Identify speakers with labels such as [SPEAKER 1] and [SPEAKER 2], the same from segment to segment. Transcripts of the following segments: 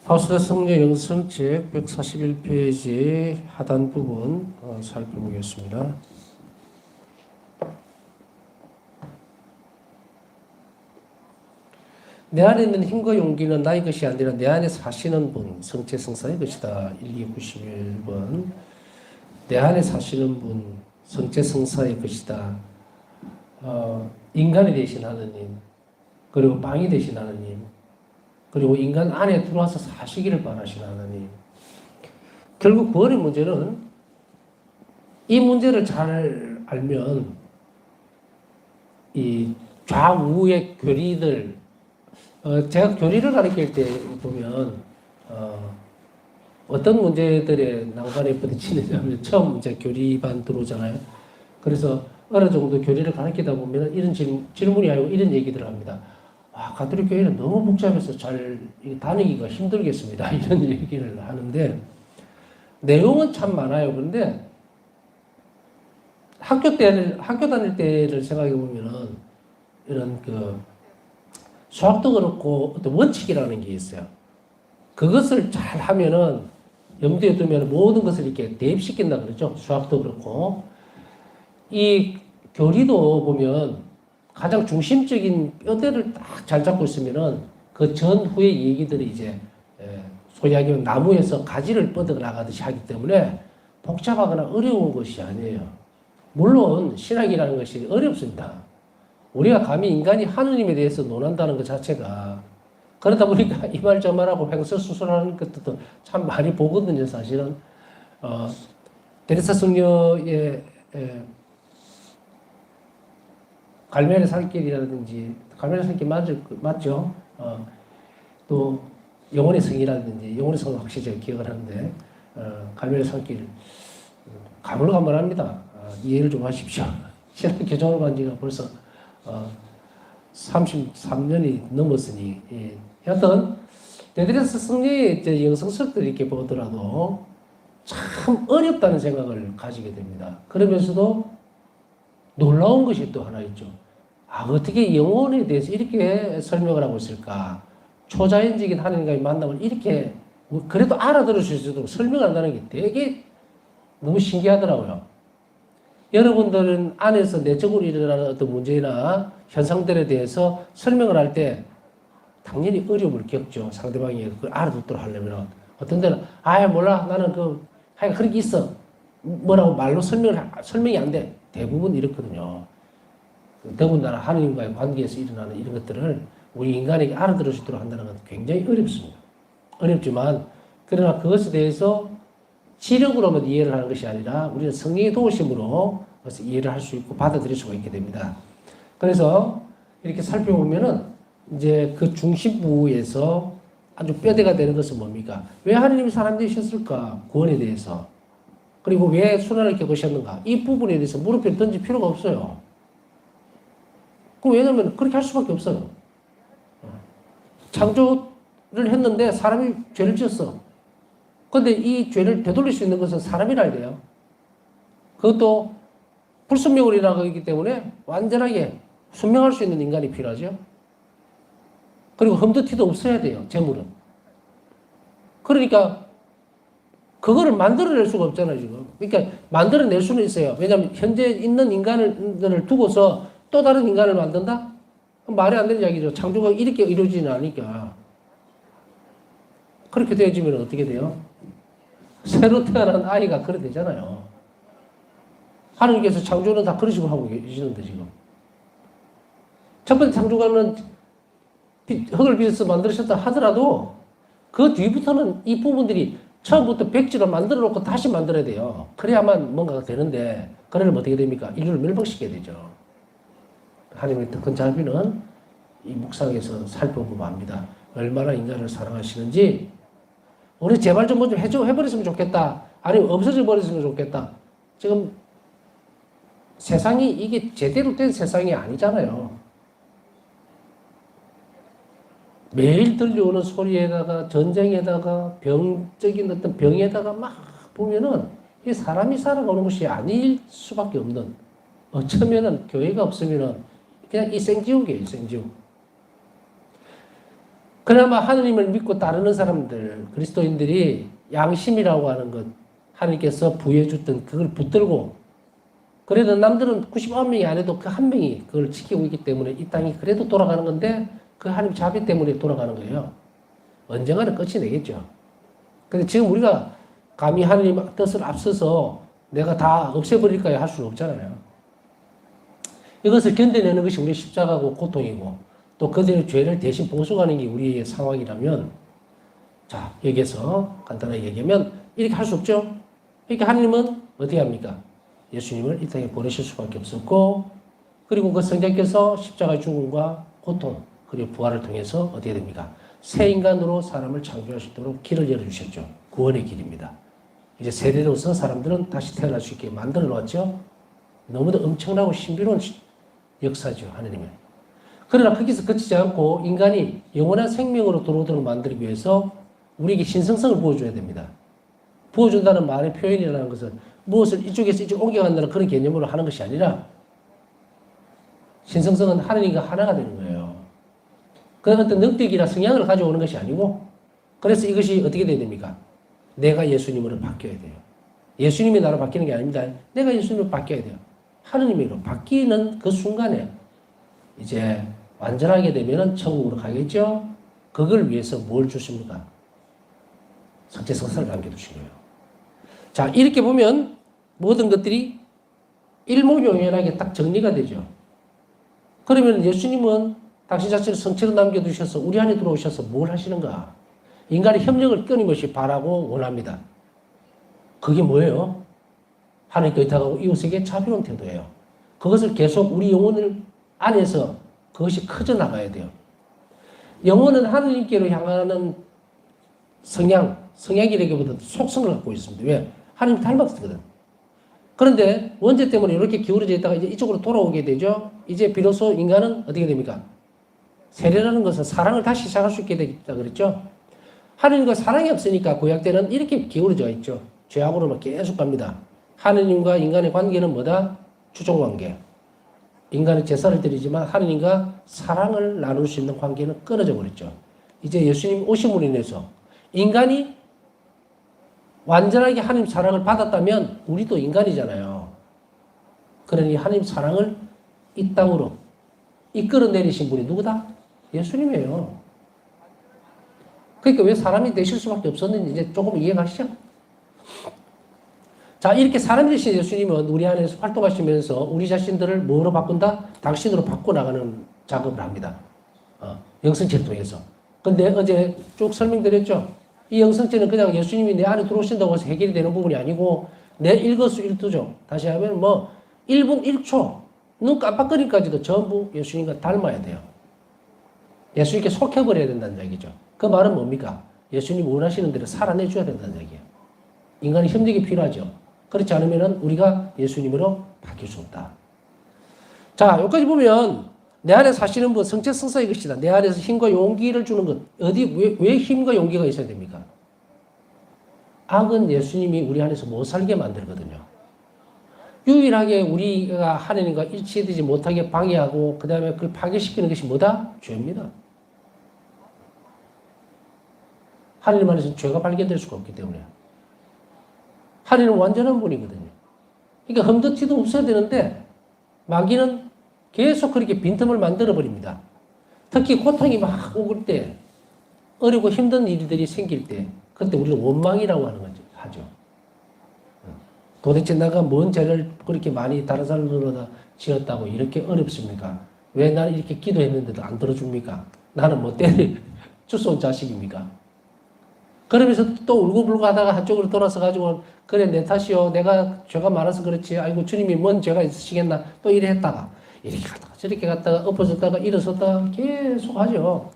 [SPEAKER 1] 파우스트 성령 영성책 141페이지 하단 부분 살펴보겠습니다. 내 안에 있는 힘과 용기는 나의 것이 아니라 내 안에 사시는 분, 성체 성사의 것이다. 1291번. 내 안에 사시는 분, 성체 성사의 것이다. 인간이 되신 하느님, 그리고 빵이 되신 하느님, 그리고 인간 안에 들어와서 사시기를 바라시는 하나님. 결국 구원의 문제는 이 문제를 잘 알면 이 좌우의 교리들, 제가 교리를 가르칠 때 보면 어떤 문제들에 난관에 부딪히느냐면 처음 이제 교리반 들어오잖아요. 그래서 어느 정도 교리를 가르치다 보면 이런 질문이 아니고 이런 얘기들을 합니다. 가톨릭 교회는 너무 복잡해서 잘 다니기가 힘들겠습니다. 이런 얘기를 하는데 내용은 참 많아요. 그런데 학교 다닐 때를 생각해 보면은 이런 수학도 그렇고 어떤 원칙이라는 게 있어요. 그것을 잘 하면은 염두에 두면 모든 것을 이렇게 대입시킨다 그러죠. 수학도 그렇고 이 교리도 보면 가장 중심적인 뼈대를 딱 잘 잡고 있으면은 그 전후의 얘기들이 이제 소위 하면 나무에서 가지를 뻗어 나가듯이 하기 때문에 복잡하거나 어려운 것이 아니에요. 물론 신학이라는 것이 어렵습니다. 우리가 감히 인간이 하느님에 대해서 논한다는 것 자체가 그러다 보니까 이 말 저 말하고 횡설수설하는 것도 참 많이 보거든요. 사실은 데레사 성녀의 갈멜의 살길이라든지 갈멜의 살길 맞죠? 또 영혼의 성이라든지 영혼의 성은 확실히 제가 기억을 하는데 갈멜의 살길 가물가물합니다. 이해를 좀 하십시오. 신학 교정을 간 지가 벌써 33년이 넘었으니 여하튼 데레사 성녀의 영성서들을 이렇게 보더라도 참 어렵다는 생각을 가지게 됩니다. 그러면서도 놀라운 것이 또 하나 있죠. 어떻게 영혼에 대해서 이렇게 설명을 하고 있을까? 초자연적인 하나님과의 만남을 이렇게 그래도 알아들을 수 있어도 설명한다는 게 되게 너무 신기하더라고요. 여러분들은 안에서 내적으로 일어나는 어떤 문제나 현상들에 대해서 설명을 할 때 당연히 어려움을 겪죠. 상대방이 그걸 알아듣도록 하려면 어떤 데는 몰라 나는 하여간 그렇게 있어. 뭐라고 말로 설명이 안 돼. 대부분 이렇거든요. 더군다나 하느님과의 관계에서 일어나는 이런 것들을 우리 인간에게 알아들을 수 있도록 한다는 건 굉장히 어렵습니다. 어렵지만 그러나 그것에 대해서 지력으로만 이해를 하는 것이 아니라 우리는 성령의 도우심으로 그것을 이해를 할 수 있고 받아들일 수가 있게 됩니다. 그래서 이렇게 살펴보면은 이제 그 중심부에서 아주 뼈대가 되는 것은 뭡니까? 왜 하느님이 사람 되셨을까? 구원에 대해서. 그리고 왜 순환을 겪으셨는가? 이 부분에 대해서 물음표를 던질 필요가 없어요. 왜냐면 그렇게 할 수밖에 없어요. 창조를 했는데 사람이 죄를 지었어. 근데 이 죄를 되돌릴 수 있는 것은 사람이라야 돼요. 그것도 불순명을 일어나기 때문에 완전하게 순명할 수 있는 인간이 필요하죠. 그리고 흠드티도 없어야 돼요. 재물은. 그러니까 그거를 만들어낼 수가 없잖아요, 지금. 그러니까 만들어낼 수는 있어요. 왜냐하면 현재 있는 인간을 두고서 또 다른 인간을 만든다? 말이 안 되는 이야기죠. 창조가 이렇게 이루어지는 않으니까. 그렇게 되어지면 어떻게 돼요? 새로 태어난 아이가 그래 되잖아요. 하나님께서 창조는 다 그런 식으로 하고 계시는데, 지금. 첫 번째 창조가는 흙을 빚어서 만들으셨다 하더라도 그 뒤부터는 이 부분들이 처음부터 백지로 만들어 놓고 다시 만들어야 돼요. 그래야만 뭔가가 되는데, 그러면 어떻게 됩니까? 인류를 멸망시켜야 되죠. 하나님의 큰 자비는 이 묵상에서 살펴보고 합니다. 얼마나 인간을 사랑하시는지, 우리 제발 좀 해버렸으면 좋겠다. 아니면 없어져 버렸으면 좋겠다. 지금 세상이 이게 제대로 된 세상이 아니잖아요. 매일 들려오는 소리에다가 전쟁에다가 병적인 어떤 병에다가 막 보면은 이 사람이 살아가는 것이 아닐 수밖에 없는, 어쩌면은 교회가 없으면은 그냥 이 생지옥이에요, 생지옥. 그나마 하느님을 믿고 따르는 사람들, 그리스도인들이 양심이라고 하는 것, 하나님께서 부여해 줬던 그걸 붙들고, 그래도 남들은 99명이 안 해도 그 한 명이 그걸 지키고 있기 때문에 이 땅이 그래도 돌아가는 건데, 그 하나님 자비 때문에 돌아가는 거예요. 언젠가는 끝이 내겠죠. 근데 지금 우리가 감히 하나님 뜻을 앞서서 내가 다 없애버릴까요? 할 수는 없잖아요. 이것을 견뎌내는 것이 우리의 십자가고 고통이고, 또 그들의 죄를 대신 보수하는 게 우리의 상황이라면, 자, 여기에서 간단하게 얘기하면 이렇게 할 수 없죠. 그러니까 하나님은 어떻게 합니까? 예수님을 이 땅에 보내실 수밖에 없었고, 그리고 그 성자께서 십자가의 죽음과 고통, 그리고 부활을 통해서 어떻게 됩니까? 새 인간으로 사람을 창조할 수 있도록 길을 열어주셨죠. 구원의 길입니다. 이제 세례로서 사람들은 다시 태어날 수 있게 만들어 놓았죠. 너무도 엄청나고 신비로운 역사죠, 하나님의. 그러나 거기서 그치지 않고 인간이 영원한 생명으로 들어오도록 만들기 위해서 우리에게 신성성을 보여줘야 됩니다. 부어준다는 말의 표현이라는 것은 무엇을 이쪽에서 이쪽 옮겨간다는 그런 개념으로 하는 것이 아니라 신성성은 하나님과 하나가 되는 거예요. 그런 어떤 능력이나 성향을 가져오는 것이 아니고, 그래서 이것이 어떻게 돼야 됩니까? 내가 예수님으로 바뀌어야 돼요. 예수님이 나로 바뀌는 게 아닙니다. 내가 예수님으로 바뀌어야 돼요. 하느님으로 바뀌는 그 순간에 이제 완전하게 되면 천국으로 가겠죠? 그걸 위해서 뭘 주십니까? 성체성사를 남겨두신 거예요. 자, 이렇게 보면 모든 것들이 일목요연하게 딱 정리가 되죠. 그러면 예수님은 당신 자신을 성체로 남겨두셔서 우리 안에 들어오셔서 뭘 하시는가? 인간의 협력을 끊임없이 바라고 원합니다. 그게 뭐예요? 하나님께 의탁하고 이웃에게 자비로운 태도예요. 그것을 계속 우리 영혼을 안에서 그것이 커져 나가야 돼요. 영혼은 하나님께로 향하는 성향이라기보다 속성을 갖고 있습니다. 왜? 하나님 닮았거든. 그런데 원죄 때문에 이렇게 기울어져 있다가 이제 이쪽으로 돌아오게 되죠. 이제 비로소 인간은 어떻게 됩니까? 세례라는 것은 사랑을 다시 시작할 수 있게 되겠다 그랬죠. 하나님과 사랑이 없으니까 구약 때는 이렇게 기울어져 있죠. 죄악으로만 계속 갑니다. 하나님과 인간의 관계는 뭐다? 추종관계. 인간은 제사를 드리지만 하나님과 사랑을 나눌 수 있는 관계는 끊어져 버렸죠. 이제 예수님 오심으로 인해서 인간이 완전하게 하나님 사랑을 받았다면 우리도 인간이잖아요. 그러니 하나님 사랑을 이 땅으로 이끌어내리신 분이 누구다? 예수님이에요. 그러니까 왜 사람이 되실 수밖에 없었는지 이제 조금 이해가시죠? 자, 이렇게 사람이 되신 예수님은 우리 안에서 활동하시면서 우리 자신들을 뭐로 바꾼다? 당신으로 바꿔나가는 작업을 합니다. 영성체를 통해서. 근데 어제 쭉 설명드렸죠? 이 영성체는 그냥 예수님이 내 안에 들어오신다고 해서 해결이 되는 부분이 아니고 내 일거수일투족. 다시 하면 뭐 1분 1초 눈 깜빡거리까지도 전부 예수님과 닮아야 돼요. 예수님께 속혀버려야 된다는 얘기죠. 그 말은 뭡니까? 예수님 원하시는 대로 살아내줘야 된다는 얘기예요. 인간의 협력이 필요하죠. 그렇지 않으면 우리가 예수님으로 바뀔 수 없다. 자, 여기까지 보면 내 안에 사시는 분 성체성사의 것이다. 내 안에서 힘과 용기를 주는 것. 왜 힘과 용기가 있어야 됩니까? 악은 예수님이 우리 안에서 못 살게 만들거든요. 유일하게 우리가 하나님과 일치되지 못하게 방해하고 그 다음에 그걸 파괴시키는 것이 뭐다? 죄입니다. 하나님 안에서 죄가 발견될 수가 없기 때문에. 하나님은 완전한 분이거든요. 그러니까 흠덕티도 없어야 되는데 마귀는 계속 그렇게 빈틈을 만들어버립니다. 특히 고통이 막 오을 때, 어렵고 힘든 일들이 생길 때, 그때 우리가 원망이라고 하는 거죠. 하죠. 도대체 내가 뭔 죄를 그렇게 많이 다른 사람들보다 지었다고 이렇게 어렵습니까? 왜 나는 이렇게 기도했는데도 안 들어줍니까? 나는 뭐 때릴 주워온 자식입니까? 그러면서 또 울고불고 하다가 한쪽으로 돌아서 가지고 그래 내 탓이요. 내가 죄가 많아서 그렇지. 아이고 주님이 뭔 죄가 있으시겠나. 또 이래 했다가 이렇게 갔다가 저렇게 갔다가 엎어졌다가 일어섰다가 계속 하죠.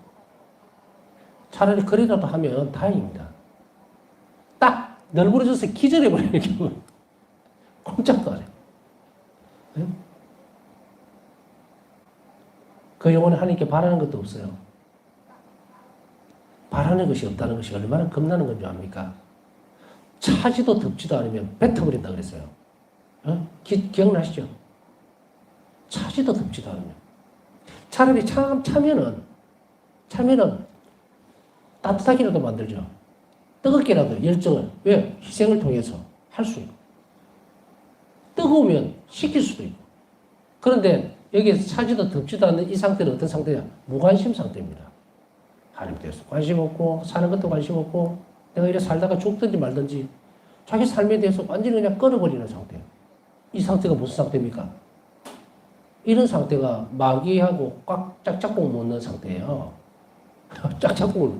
[SPEAKER 1] 차라리 그래라도 하면 다행입니다. 딱 널브러져서 기절해버리는 경우 꼼짝도 안 해요. 네? 그 영혼에 하나님께 바라는 것도 없어요. 바라는 것이 없다는 것이 얼마나 겁나는 건지 압니까? 차지도 덥지도 않으면 뱉어버린다 그랬어요. 기억나시죠? 차지도 덥지도 않으면. 차라리 차면은 따뜻하게라도 만들죠. 뜨겁게라도 열정을. 왜? 희생을 통해서 할 수 있고. 뜨거우면 식힐 수도 있고. 그런데 여기에서 차지도 덥지도 않는 이 상태는 어떤 상태냐? 무관심 상태입니다. 하나님에 대해서 관심 없고, 사는 것도 관심 없고, 내가 이래 살다가 죽든지 말든지, 자기 삶에 대해서 완전히 그냥 끊어버리는 상태예요. 이 상태가 무슨 상태입니까? 이런 상태가 마귀하고 꽉 짝짝꿍 못는 상태예요. 짝짝꿍을.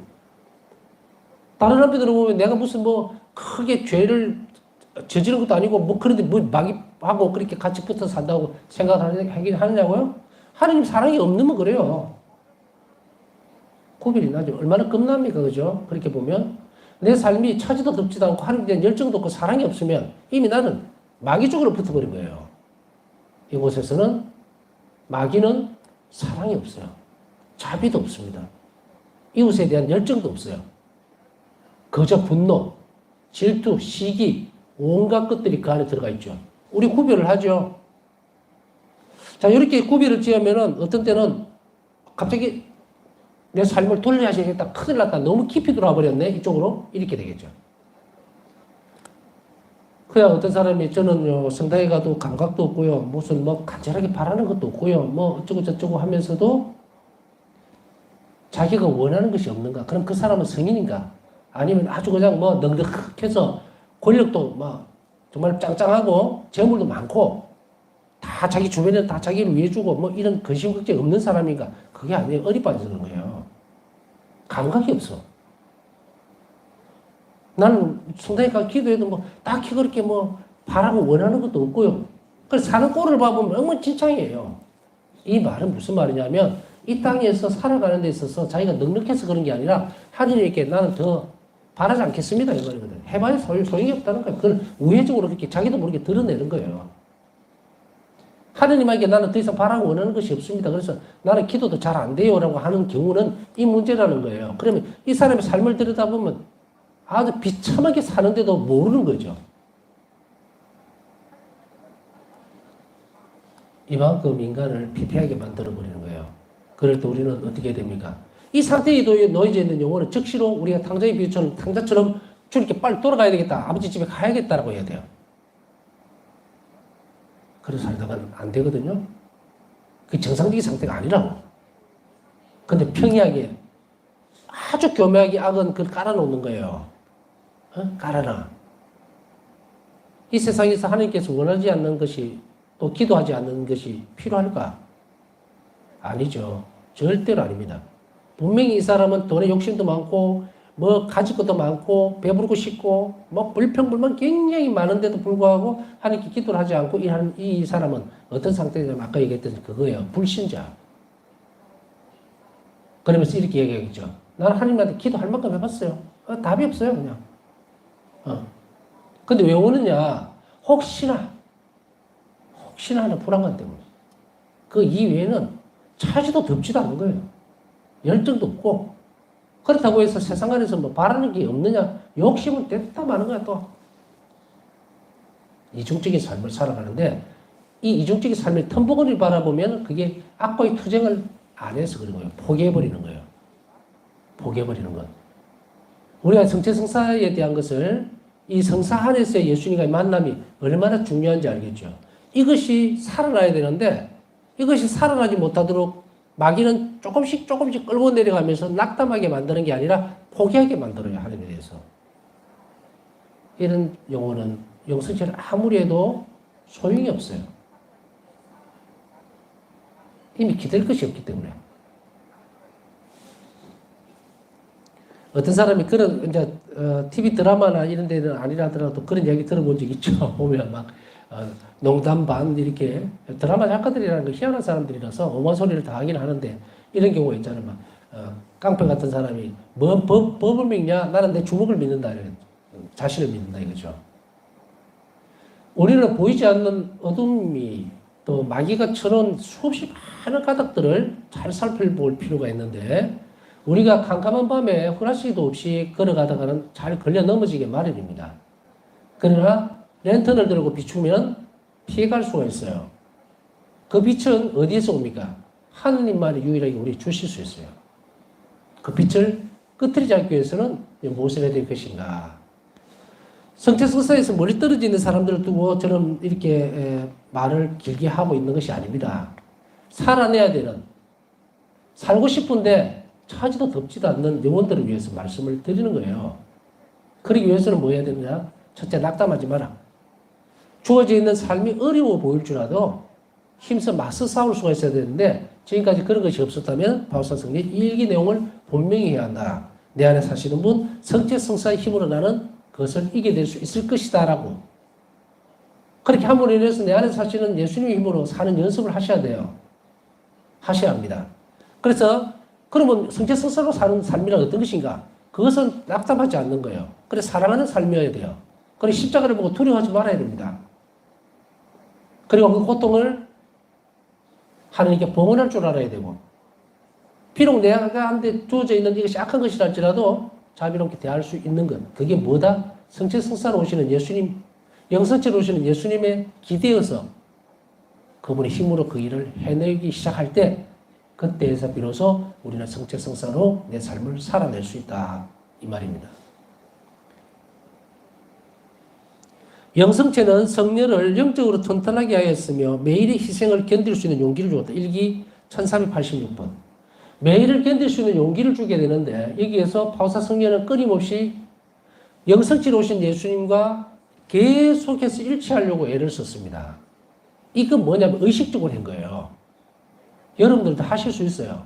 [SPEAKER 1] 다른 사람들을 보면 내가 무슨 뭐 크게 죄를 저지른 것도 아니고 뭐 그런데 뭐 마귀하고 그렇게 같이 붙어 산다고 생각하긴 하느냐고요? 하나님 사랑이 없으면 그래요. 구별이 나죠. 얼마나 겁납니까? 그죠? 그렇게 보면. 내 삶이 차지도 덥지도 않고 하나님에 대한 열정도 없고 사랑이 없으면 이미 나는 마귀 쪽으로 붙어버린 거예요. 이곳에서는 마귀는 사랑이 없어요. 자비도 없습니다. 이웃에 대한 열정도 없어요. 그저 분노, 질투, 시기, 온갖 것들이 그 안에 들어가 있죠. 우리 구별을 하죠. 자, 이렇게 구별을 지으면은 어떤 때는 갑자기 내 삶을 돌려야겠다. 큰일 났다. 너무 깊이 들어와 버렸네. 이쪽으로. 이렇게 되겠죠. 그냥 어떤 사람이 저는 성당에 가도 감각도 없고요. 무슨 뭐 간절하게 바라는 것도 없고요. 뭐 어쩌고 저쩌고 하면서도 자기가 원하는 것이 없는가? 그럼 그 사람은 성인인가? 아니면 아주 그냥 뭐 넉넉해서 권력도 막 정말 짱짱하고 재물도 많고 다 자기 주변에 다 자기를 위해 주고 뭐 이런 근심 걱정 없는 사람인가? 그게 아니에요. 어리 빠져서 그런 거예요. 감각이 없어. 나는 성당에 가 기도해도 뭐 딱히 그렇게 뭐 바라고 원하는 것도 없고요. 그래서 사는 꼴을 봐보면 엉망진창이에요. 이 말은 무슨 말이냐면 이 땅에서 살아가는 데 있어서 자기가 넉넉해서 그런 게 아니라 하나님께 나는 더 바라지 않겠습니다. 이 말이거든. 해봐야 소용이 없다는 거예요. 그건 우회적으로 그렇게 자기도 모르게 드러내는 거예요. 하느님에게 나는 더 이상 바라고 원하는 것이 없습니다. 그래서 나는 기도도 잘 안 돼요. 라고 하는 경우는 이 문제라는 거예요. 그러면 이 사람의 삶을 들여다보면 아주 비참하게 사는데도 모르는 거죠. 이만큼 인간을 피폐하게 만들어버리는 거예요. 그럴 때 우리는 어떻게 됩니까? 이 상태에 놓여져 있는 영혼은 즉시로 우리가 탕자의 비유처럼 탕자처럼 이렇게 빨리 돌아가야 되겠다. 아버지 집에 가야겠다라고 해야 돼요. 그래서 살다가는 안 되거든요. 그 정상적인 상태가 아니라고. 근데 평이하게 아주 교묘하게 악은 그걸 깔아놓는 거예요. 깔아놔. 이 세상에서 하나님께서 원하지 않는 것이 또 기도하지 않는 것이 필요할까? 아니죠. 절대로 아닙니다. 분명히 이 사람은 돈에 욕심도 많고 뭐 가질 것도 많고 배부르고 싶고 뭐 불평불만 굉장히 많은데도 불구하고 하나님께 기도를 하지 않고 이 사람은 어떤 상태냐면 아까 얘기했던 그거예요. 불신자. 그러면서 이렇게 얘기하겠죠. 나는 하나님한테 기도할 만큼 해봤어요. 답이 없어요 그냥. 근데 왜 오느냐? 혹시나 하는 불안감 때문에. 그 이외에는 차지도 덥지도 않은 거예요. 열정도 없고. 그렇다고 해서 세상 안에서 뭐 바라는 게 없느냐? 욕심은 됐다 마는 거야 또. 이중적인 삶을 살아가는데 이 이중적인 삶의 텀벙어리를 바라보면 그게 악과의 투쟁을 안 해서 그런 거예요. 포기해버리는 거예요. 포기해버리는 것. 우리가 성체성사에 대한 것을 이 성사 안에서의 예수님과의 만남이 얼마나 중요한지 알겠죠. 이것이 살아나야 되는데 이것이 살아나지 못하도록 마귀는 조금씩 끌고 내려가면서 낙담하게 만드는 게 아니라 포기하게 만들어요. 하나님에 대해서. 이런 영혼은 영성체를 아무리 해도 소용이 없어요. 이미 기댈 것이 없기 때문에. 어떤 사람이 그런 이제 TV 드라마나 이런 데는 아니라더라도 그런 이야기 들어본 적 있죠. 보면 막 농담 반 이렇게 드라마 작가들이라는 거 희한한 사람들이라서 오만 소리를 다 하긴 하는데 이런 경우가 있잖아요. 막 깡패 같은 사람이 뭐 법을 믿냐? 나는 내 주먹을 믿는다. 자신을 믿는다 이거죠. 우리는 보이지 않는 어둠이 또 마귀가 쳐놓은 수없이 많은 가닥들을 잘 살펴볼 필요가 있는데 우리가 캄캄한 밤에 후라시도 없이 걸어가다가는 잘 걸려 넘어지게 마련입니다. 그러나 랜턴을 들고 비추면 피해갈 수가 있어요. 그 빛은 어디에서 옵니까? 하느님만이 유일하게 우리 주실 수 있어요. 그 빛을 끄트리지 않기 위해서는 무엇을 해야 될 것인가. 성체성사에서 멀리 떨어져 있는 사람들을 두고 저는 이렇게 말을 길게 하고 있는 것이 아닙니다. 살아내야 되는, 살고 싶은데 차지도 덥지도 않는 영혼들을 위해서 말씀을 드리는 거예요. 그러기 위해서는 뭐 해야 되느냐? 첫째, 낙담하지 마라. 주어져 있는 삶이 어려워 보일 줄 알아도 힘써 맞서 싸울 수가 있어야 되는데 지금까지 그런 것이 없었다면 바울사 성리 일기 내용을 분명히 해야 한다. 내 안에 사시는 분, 성체성사의 힘으로 나는 그것을 이겨낼 수 있을 것이다 라고. 그렇게 함으로 인해서 내 안에 사시는 예수님의 힘으로 사는 연습을 하셔야 돼요. 하셔야 합니다. 그래서 그러면 성체성사로 사는 삶이란 어떤 것인가? 그것은 낙담하지 않는 거예요. 그래서 사랑하는 삶이어야 돼요. 그리고 십자가를 보고 두려워하지 말아야 됩니다. 그리고 그 고통을 하나님께 봉헌할 줄 알아야 되고, 비록 내가 한데 주어져 있는 이것이 악한 것이랄지라도 자비롭게 대할 수 있는 것. 그게 뭐다? 성체성사로 오시는 예수님, 영성체로 오시는 예수님의 기대어서 그분의 힘으로 그 일을 해내기 시작할 때 그때에서 비로소 우리는 성체성사로 내 삶을 살아낼 수 있다. 이 말입니다. 영성체는 성녀를 영적으로 튼튼하게 하였으며 매일의 희생을 견딜 수 있는 용기를 주었다. 1기 1386번. 매일을 견딜 수 있는 용기를 주게 되는데 여기에서 바울사 성녀는 끊임없이 영성체로 오신 예수님과 계속해서 일치하려고 애를 썼습니다. 이건 뭐냐면 의식적으로 한 거예요. 여러분들도 하실 수 있어요.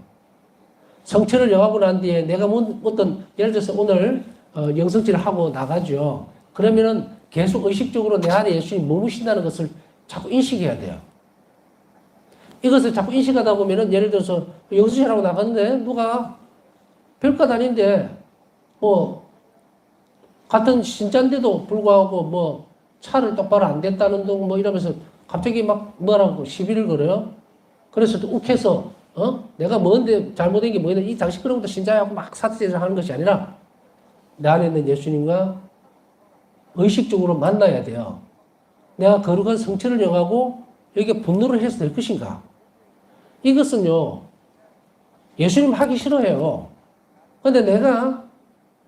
[SPEAKER 1] 성체를 영하고 난 뒤에 내가 어떤 예를 들어서 오늘 영성체를 하고 나가죠. 그러면은 계속 의식적으로 내 안에 예수님이 머무신다는 것을 자꾸 인식해야 돼요. 이것을 자꾸 인식하다 보면은 예를 들어서 영성체하고 나갔는데 누가 별것 아닌데 뭐 같은 신자인데도 불구하고 뭐 차를 똑바로 안 댔다는 둥 뭐 이러면서 갑자기 막 뭐라고 시비를 걸어요. 그래서 또 욱해서 내가 뭔데 잘못된 게 뭐냐 이 당신 그런 것도 신자하고 막 사태질을 하는 것이 아니라 내 안에 있는 예수님과 의식적으로 만나야 돼요. 내가 거룩한 성체를 영하고 여기에 분노를 해서 될 것인가? 이것은요, 예수님 하기 싫어해요. 근데 내가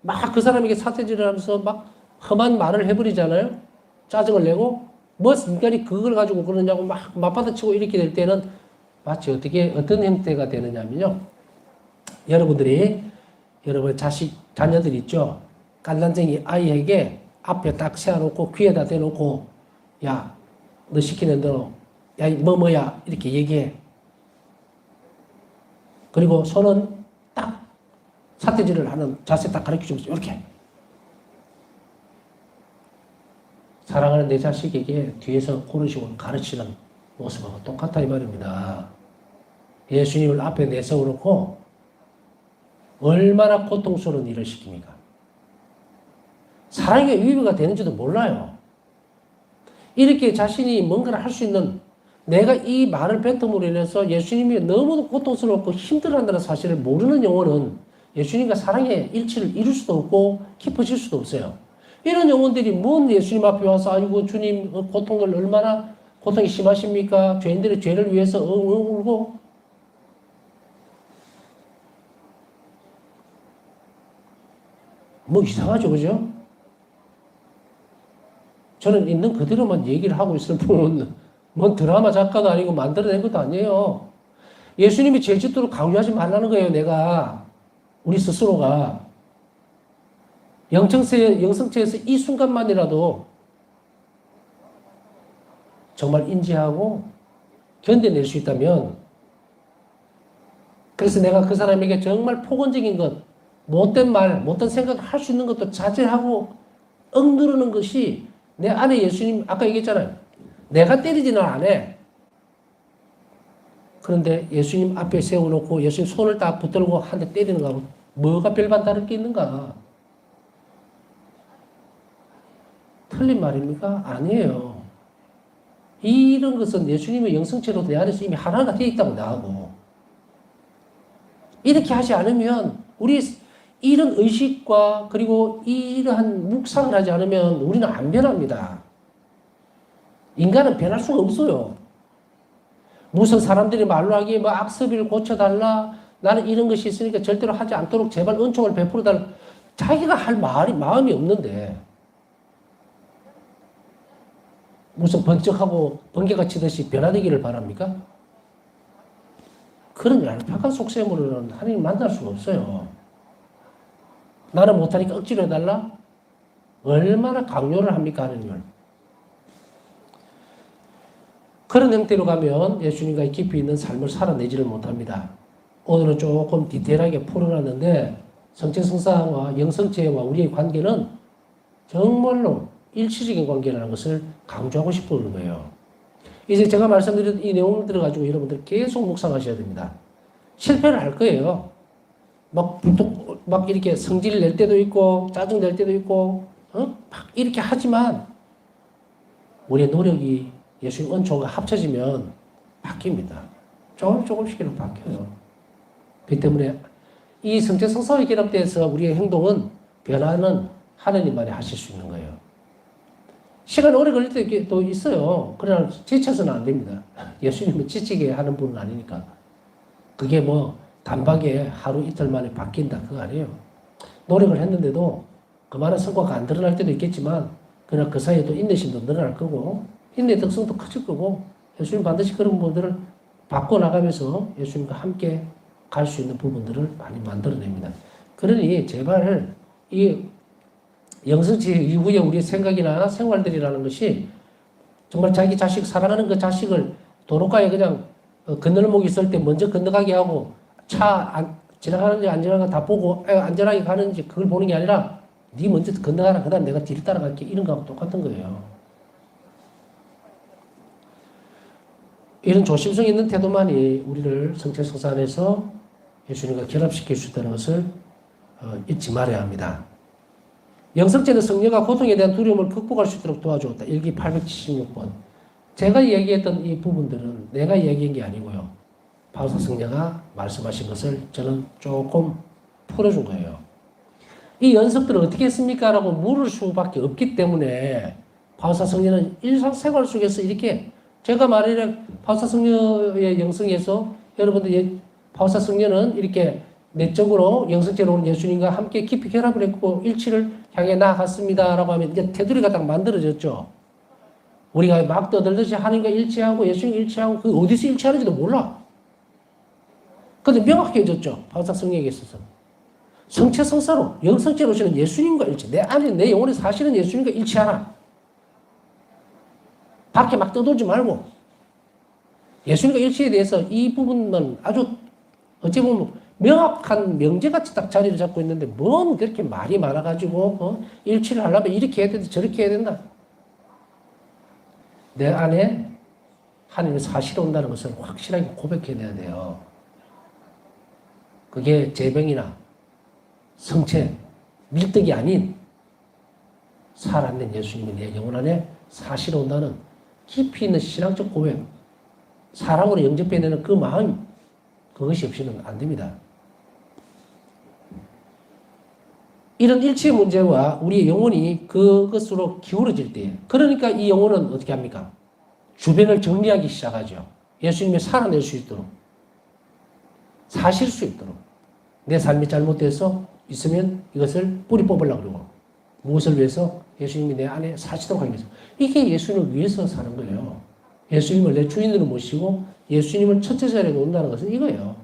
[SPEAKER 1] 막 그 사람에게 사태질을 하면서 막 험한 말을 해버리잖아요? 짜증을 내고, 뭐 인간이 그걸 가지고 그러냐고 막 맞받아치고 이렇게 될 때는 마치 어떤 형태가 되느냐면요. 여러분 자녀들 있죠? 깐난쟁이 아이에게 앞에 딱 세워놓고 귀에다 대놓고 야, 너 시키는 대로 야, 뭐야 이렇게 얘기해. 그리고 손은 딱 사태질을 하는 자세 딱 가르쳐주면서 이렇게. 사랑하는 내 자식에게 뒤에서 고르시고 가르치는 모습하고 똑같다 이 말입니다. 예수님을 앞에 내세워놓고 얼마나 고통스러운 일을 시킵니까? 사랑의 위배가 되는지도 몰라요. 이렇게 자신이 뭔가를 할 수 있는 내가 이 말을 뱉음으로 인해서 예수님이 너무도 고통스럽고 힘들어한다는 사실을 모르는 영혼은 예수님과 사랑의 일치를 이룰 수도 없고 깊어질 수도 없어요. 이런 영혼들이 뭔 예수님 앞에 와서 아이고 주님 고통을 얼마나 고통이 심하십니까? 죄인들의 죄를 위해서 울고 뭐 이상하죠, 그죠? 저는 있는 그대로만 얘기를 하고 있을 뿐, 뭔 드라마 작가도 아니고 만들어낸 것도 아니에요. 예수님이 죄 짓도록 강요하지 말라는 거예요, 내가. 우리 스스로가. 영성체에서 이 순간만이라도 정말 인지하고 견뎌낼 수 있다면, 그래서 내가 그 사람에게 정말 폭언적인 것, 못된 말, 못된 생각을 할 수 있는 것도 자제하고 억누르는 것이 내 안에 예수님, 아까 얘기했잖아요. 내가 때리지는 않아. 그런데 예수님 앞에 세워놓고 예수님 손을 딱 붙들고 한 대 때리는 거하고 뭐가 별반 다를 게 있는가? 틀린 말입니까? 아니에요. 이런 것은 예수님의 영성체로 내 안에서 이미 하나가 되어 있다고 나하고. 이렇게 하지 않으면 우리 이런 의식과 그리고 이러한 묵상을 하지 않으면 우리는 안 변합니다. 인간은 변할 수가 없어요. 무슨 사람들이 말로 하기에 뭐 악습을 고쳐달라, 나는 이런 것이 있으니까 절대로 하지 않도록 제발 은총을 베풀어 달라. 자기가 할 마음이 없는데 무슨 번쩍하고 번개가 치듯이 변화되기를 바랍니까? 그런 얄팍한 속셈으로는 하나님 만날 수가 없어요. 나는 못하니까 억지로 해달라? 얼마나 강요를 합니까, 하나님을? 그런 형태로 가면 예수님과의 깊이 있는 삶을 살아내지를 못합니다. 오늘은 조금 디테일하게 풀어놨는데 성체성사와 영성체와 우리의 관계는 정말로 일치적인 관계라는 것을 강조하고 싶은 거예요. 이제 제가 말씀드린 이 내용을 들어가지고 여러분들 계속 묵상하셔야 됩니다. 실패를 할 거예요. 막 이렇게 성질을 낼 때도 있고, 짜증 낼 때도 있고, 막 이렇게 하지만, 우리의 노력이 예수님 은총과 합쳐지면 바뀝니다. 조금씩 이렇게 바뀌어요. 그렇기 때문에 이 성체 성사의 결합돼서 우리의 행동은 변화는 하나님만이 하실 수 있는 거예요. 시간이 오래 걸릴 때도 있어요. 그러나 지쳐서는 안 됩니다. 예수님은 지치게 하는 분은 아니니까. 그게 뭐 단박에 하루 이틀 만에 바뀐다 그거 아니에요. 노력을 했는데도 그만한 성과가 안 드러날 때도 있겠지만 그러나 그 사이에 또 인내심도 늘어날 거고 인내의 덕성도 커질 거고 예수님 반드시 그런 부분들을 바꿔나가면서 예수님과 함께 갈 수 있는 부분들을 많이 만들어냅니다. 그러니 제발 이 영성치 이후에 우리의 생각이나 생활들이라는 것이 정말 자기 자식 사랑하는 그 자식을 도로가에 그냥 건널목 있을 때 먼저 건너가게 하고 지나가는지 안 지나가는지 다 보고 안전하게 가는지 그걸 보는 게 아니라 네 먼저 건너가라 그 다음 내가 뒤를 따라갈게 이런 거하고 똑같은 거예요. 이런 조심성 있는 태도만이 우리를 성체성사 안에서 예수님과 결합시킬 수 있다는 것을 잊지 말아야 합니다. 영성체는 성녀가 고통에 대한 두려움을 극복할 수 있도록 도와주었다. 일기 876번. 제가 얘기했던 이 부분들은 내가 얘기한 게 아니고요. 바울사 성녀가 말씀하신 것을 저는 조금 풀어준 거예요. 이 연습들을 어떻게 했습니까? 라고 물을 수밖에 없기 때문에 바울사 성녀는 일상생활 속에서 이렇게 제가 말하는 바울사 성녀의 영성에서 여러분들 바울사 성녀는 이렇게 내적으로 영성체로 온 예수님과 함께 깊이 결합을 했고 일치를 향해 나아갔습니다. 라고 하면 이제 테두리가 딱 만들어졌죠. 우리가 막 떠들듯이 하나님과 일치하고 예수님 일치하고 그 어디서 일치하는지도 몰라. 근데 명확해졌죠. 바울사 성령에게 있어서. 성체 성사로 영성체로서는 예수님과 일치. 내 안에 내 영혼의 사실은 예수님과 일치하나. 밖에 막 떠돌지 말고 예수님과 일치에 대해서 이 부분만 아주 어찌 보면 명확한 명제같이 딱 자리를 잡고 있는데 뭔 그렇게 말이 많아가지고 일치를 하려면 이렇게 해야 된다 저렇게 해야 된다. 내 안에 하나님의 사실이 온다는 것을 확실하게 고백해내야 돼요. 그게 재병이나 성체, 밀떡이 아닌 살아낸 예수님이 내 영혼 안에 사실이 온다는 깊이 있는 신앙적 고백, 사랑으로 영접해내는 그 마음, 그것이 없이는 안 됩니다. 이런 일치의 문제와 우리의 영혼이 그것으로 기울어질 때, 그러니까 이 영혼은 어떻게 합니까? 주변을 정리하기 시작하죠. 예수님이 살아낼 수 있도록, 사실 수 있도록. 내 삶이 잘못돼서 있으면 이것을 뿌리 뽑으려고 그러고, 무엇을 위해서? 예수님이 내 안에 사시도록 하기 위해서. 이게 예수님을 위해서 사는 거예요. 예수님을 내 주인으로 모시고 예수님을 첫째 자리에 놓는다는 것은 이거예요.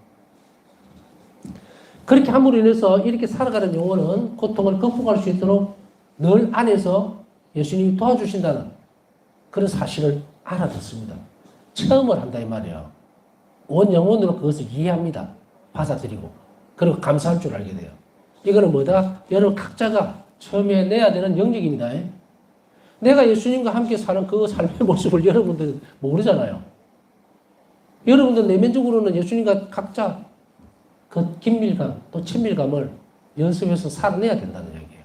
[SPEAKER 1] 그렇게 함으로 인해서 이렇게 살아가는 영혼은 고통을 극복할 수 있도록 늘 안에서 예수님이 도와주신다는 그런 사실을 알아듣습니다. 체험을 한다 이 말이에요. 온 영혼으로 그것을 이해합니다. 받아들이고 그리고 감사할 줄 알게 돼요. 이거는 뭐다? 여러분 각자가 처음에 내야 되는 영역입니다. 내가 예수님과 함께 사는 그 삶의 모습을 여러분들은 모르잖아요. 여러분들 내면적으로는 예수님과 각자 그 긴밀감 또 친밀감을 연습해서 살아내야 된다는 얘기예요.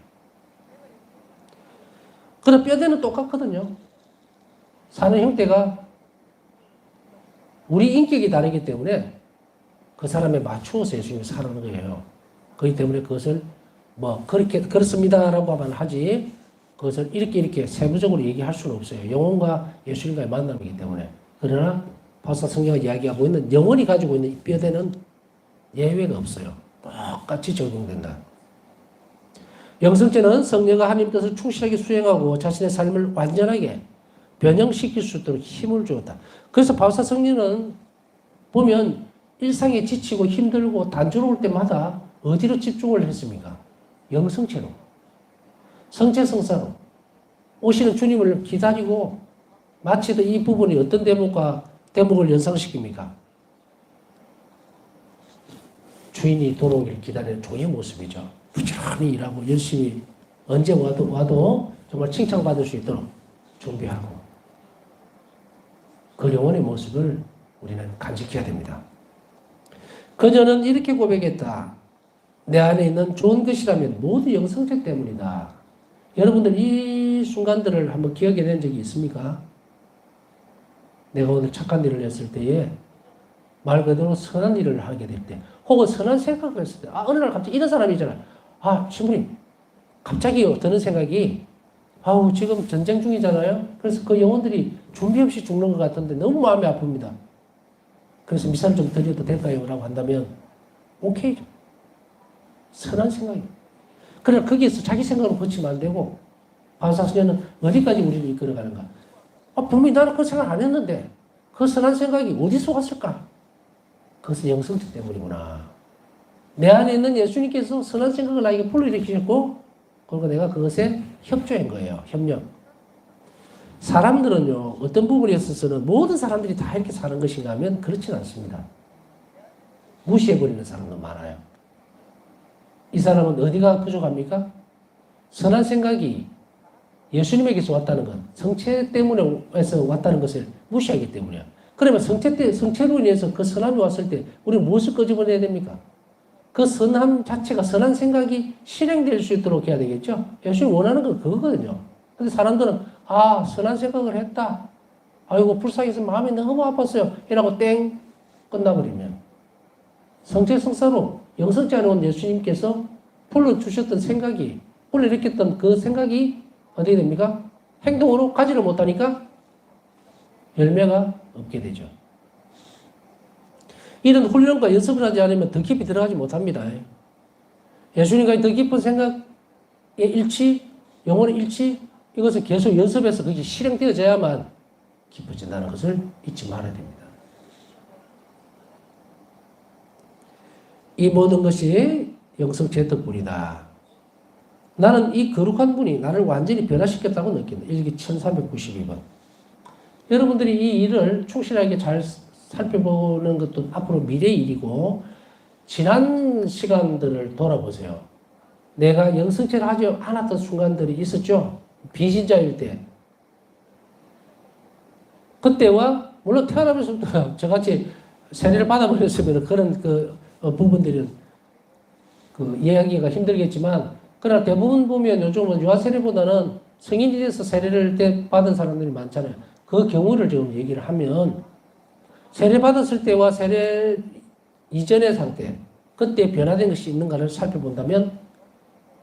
[SPEAKER 1] 그런데 뼈대는 똑같거든요. 사는 형태가 우리 인격이 다르기 때문에 그 사람에 맞추어서 예수님이 살아가는 거예요. 그렇기 때문에 그것을 그렇게 그렇습니다라고만 하지 그것을 이렇게 세부적으로 얘기할 수는 없어요. 영혼과 예수님과의 만남이기 때문에. 그러나 바울사 성경이 이야기하고 있는 영혼이 가지고 있는 이 뼈대는 예외가 없어요. 똑같이 적용된다. 영성체는 성령과 하나님 뜻을 충실하게 수행하고 자신의 삶을 완전하게 변형시킬 수 있도록 힘을 주었다. 그래서 바울사 성령은 보면 일상에 지치고 힘들고 단조로울 때마다 어디로 집중을 했습니까? 영성체로. 성체성사로. 오시는 주님을 기다리고 마치도 이 부분이 어떤 대목을 연상시킵니까? 주인이 돌아오기를 기다리는 종의 모습이죠. 부지런히 일하고 열심히 언제 와도 정말 칭찬받을 수 있도록 준비하고 그 영혼의 모습을 우리는 간직해야 됩니다. 그녀는 이렇게 고백했다. 내 안에 있는 좋은 것이라면 모두 영성체 때문이다. 여러분들 이 순간들을 한번 기억해낸 적이 있습니까? 내가 오늘 착한 일을 했을 때에 말 그대로 선한 일을 하게 될 때, 혹은 선한 생각을 했을 때, 어느 날 갑자기 이런 사람이 있잖아요. 신부님, 갑자기 드는 생각이, 지금 전쟁 중이잖아요. 그래서 그 영혼들이 준비 없이 죽는 것 같은데 너무 마음이 아픕니다. 그래서 미사를 좀 드려도 될까요? 라고 한다면, 오케이죠. 선한 생각이에요. 그러나 거기에서 자기 생각을 고치면 안 되고, 바울사스녀는 어디까지 우리를 이끌어가는가? 분명히 나는 그 생각 안 했는데, 그 선한 생각이 어디서 왔을까? 그것은 영성체 때문이구나. 내 안에 있는 예수님께서 선한 생각을 나에게 불러일으키셨고, 그리고 내가 그것에 협조한 거예요. 협력. 사람들은요, 어떤 부분에 있어서는 모든 사람들이 다 이렇게 사는 것인가 하면 그렇진 않습니다. 무시해버리는 사람도 많아요. 이 사람은 어디가 부족합니까? 선한 생각이 예수님에게서 왔다는 것, 성체 때문에 왔다는 것을 무시하기 때문이에요. 그러면 성체로 인해서 그 선함이 왔을 때 우리는 무엇을 끄집어내야 됩니까? 그 선함 자체가, 선한 생각이 실행될 수 있도록 해야 되겠죠? 예수님이 원하는 건 그거거든요. 근데 사람들은, 선한 생각을 했다. 아이고, 불쌍해서 마음이 너무 아팠어요. 이라고 땡! 끝나버리면. 성체성사로 영성체 안에 온 예수님께서 불러주셨던 생각이, 불러일으켰던 그 생각이 어떻게 됩니까? 행동으로 가지를 못하니까 열매가 없게 되죠. 이런 훈련과 연습을 하지 않으면 더 깊이 들어가지 못합니다. 예수님과의 더 깊은 생각의 일치, 영혼의 일치, 이것을 계속 연습해서 그게 실행되어져야만 깊어진다는 것을 잊지 말아야 됩니다. 이 모든 것이 영성체 덕분이다. 나는 이 거룩한 분이 나를 완전히 변화시켰다고 느낀다. 일기 1392번. 여러분들이 이 일을 충실하게 잘 살펴보는 것도 앞으로 미래의 일이고, 지난 시간들을 돌아보세요. 내가 영성체를 하지 않았던 순간들이 있었죠. 비신자일 때. 그때와 물론 태어나면서부터 저같이 세례를 받아버렸으면 그런 부분들은 이해하기가 힘들겠지만, 그러나 대부분 보면 요즘은 유아세례보다는 성인이 돼서 세례를 받은 사람들이 많잖아요. 그 경우를 지금 얘기를 하면, 세례 받았을 때와 세례 이전의 상태, 그때 변화된 것이 있는가를 살펴본다면,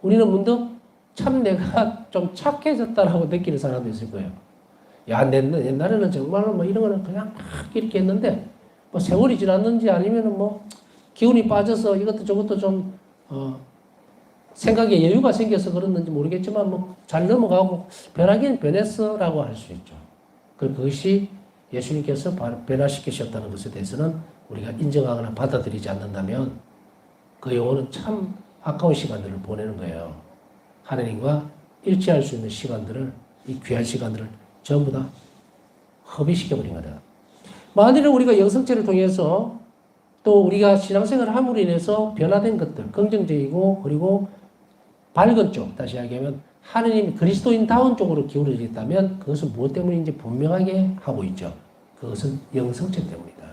[SPEAKER 1] 우리는 문득 참 내가 좀 착해졌다라고 느끼는 사람도 있을 거예요. 옛날에는 정말로 이런 거는 그냥 막 이렇게 했는데, 세월이 지났는지 아니면은 기운이 빠져서 이것도 저것도 좀, 생각에 여유가 생겨서 그랬는지 모르겠지만, 잘 넘어가고, 변하긴 변했어 라고 할 수 있죠. 그것이 예수님께서 변화시키셨다는 것에 대해서는 우리가 인정하거나 받아들이지 않는다면, 그 영혼은 참 아까운 시간들을 보내는 거예요. 하나님과 일치할 수 있는 시간들을, 이 귀한 시간들을 전부 다 허비시켜버린 거다. 만일에 우리가 영성체를 통해서 또 우리가 신앙생활을 함으로 인해서 변화된 것들, 긍정적이고 그리고 밝은 쪽, 다시 이야기하면 하느님이 그리스도인다운 쪽으로 기울어졌다면 그것은 무엇 때문인지 분명하게 하고 있죠. 그것은 영성체 때문이다.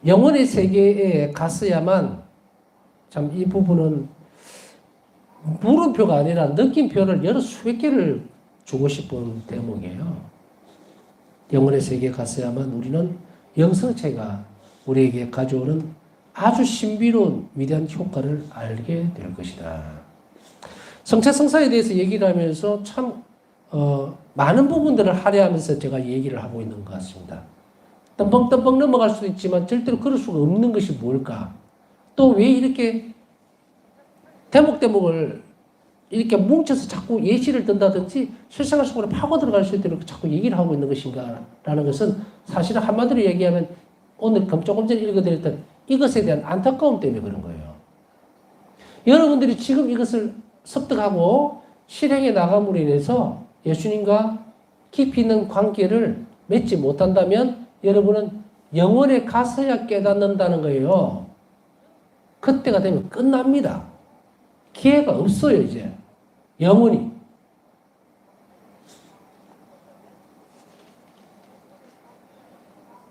[SPEAKER 1] 영혼의 세계에 갔어야만, 참 이 부분은 물음표가 아니라 느낌표를 여러 수백 개를 주고 싶은 대목이에요. 영혼의 세계에 갔어야만 우리는 영성체가 우리에게 가져오는 아주 신비로운 위대한 효과를 알게 될 것이다. 성체성사에 대해서 얘기를 하면서 참 많은 부분들을 할애하면서 제가 얘기를 하고 있는 것 같습니다. 덤벙덤벙 넘어갈 수도 있지만 절대로 그럴 수가 없는 것이 뭘까? 또 왜 이렇게 대목대목을 이렇게 뭉쳐서 자꾸 예시를 든다든지 실생활 속으로 파고 들어갈 수 있도록 자꾸 얘기를 하고 있는 것인가? 라는 것은 사실은 한마디로 얘기하면 오늘 조금 전에 읽어드렸던 이것에 대한 안타까움 때문에 그런 거예요. 여러분들이 지금 이것을 습득하고 실행해 나감으로 인해서 예수님과 깊이 있는 관계를 맺지 못한다면 여러분은 영원에 가서야 깨닫는다는 거예요. 그때가 되면 끝납니다. 기회가 없어요, 이제. 영원히.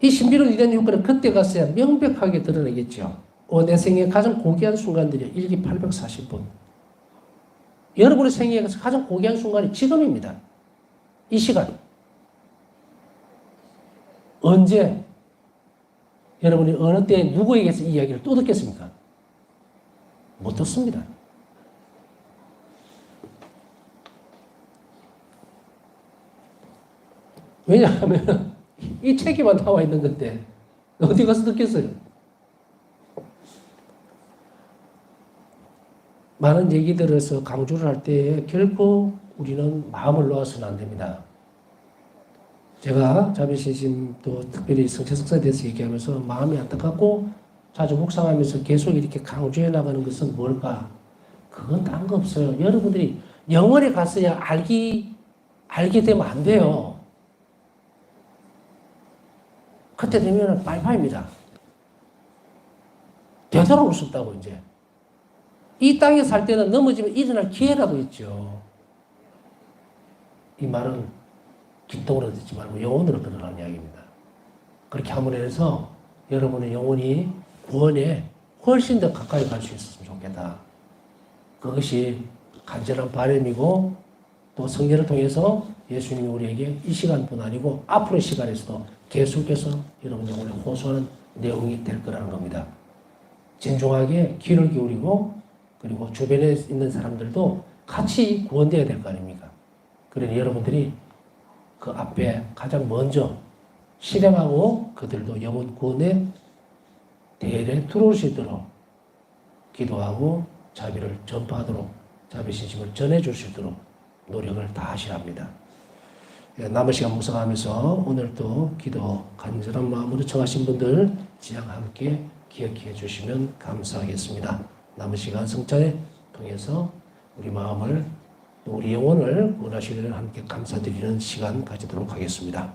[SPEAKER 1] 이 신비로운 위대한 효과는 그때 가서야 명백하게 드러나겠죠. 내 생애 가장 고귀한 순간들이요. 일기 840분. 여러분의 생애에서 가장 고귀한 순간이 지금입니다. 이 시간. 언제 여러분이 어느 때 누구에게서 이 이야기를 또 듣겠습니까? 못 듣습니다. 왜냐하면 이 책에만 나와 있는 건데 어디 가서 듣겠어요? 많은 얘기들에서 강조를 할 때 결코 우리는 마음을 놓아서는 안 됩니다. 제가 자비신심 또 특별히 성체성사에 대해서 얘기하면서 마음이 안타깝고 자주 묵상하면서 계속 이렇게 강조해 나가는 것은 뭘까? 그건 딴 거 없어요. 여러분들이 영원에 갔어야 알게 되면 안 돼요. 그때 되면 빠이빠이입니다. 되돌아올 수 없다고 이제. 이 땅에 살 때는 넘어지면 일어날 기회라도 있죠. 이 말은 뒷동으로 듣지 말고 영혼으로 들으라는 이야기입니다. 그렇게 함으로 해서 여러분의 영혼이 구원에 훨씬 더 가까이 갈 수 있었으면 좋겠다. 그것이 간절한 바람이고 또 성경을 통해서 예수님이 우리에게 이 시간뿐 아니고 앞으로의 시간에서도 계속해서 여러분 영혼에 호소하는 내용이 될 거라는 겁니다. 진중하게 귀를 기울이고 그리고 주변에 있는 사람들도 같이 구원되어야 될 거 아닙니까? 그러니 여러분들이 그 앞에 가장 먼저 실행하고 그들도 영혼 구원의 대열에 들어올 수 있도록 기도하고 자비를 전파하도록 자비신심을 전해줄 수 있도록 노력을 다하시랍니다. 남은 시간 묵상하면서 오늘도 기도 간절한 마음으로 청하신 분들 지향 함께 기억해 주시면 감사하겠습니다. 남은 시간 성찬에 통해서 우리 마음을 또 우리 영혼을 구원하시기를 함께 감사드리는 시간 가지도록 하겠습니다.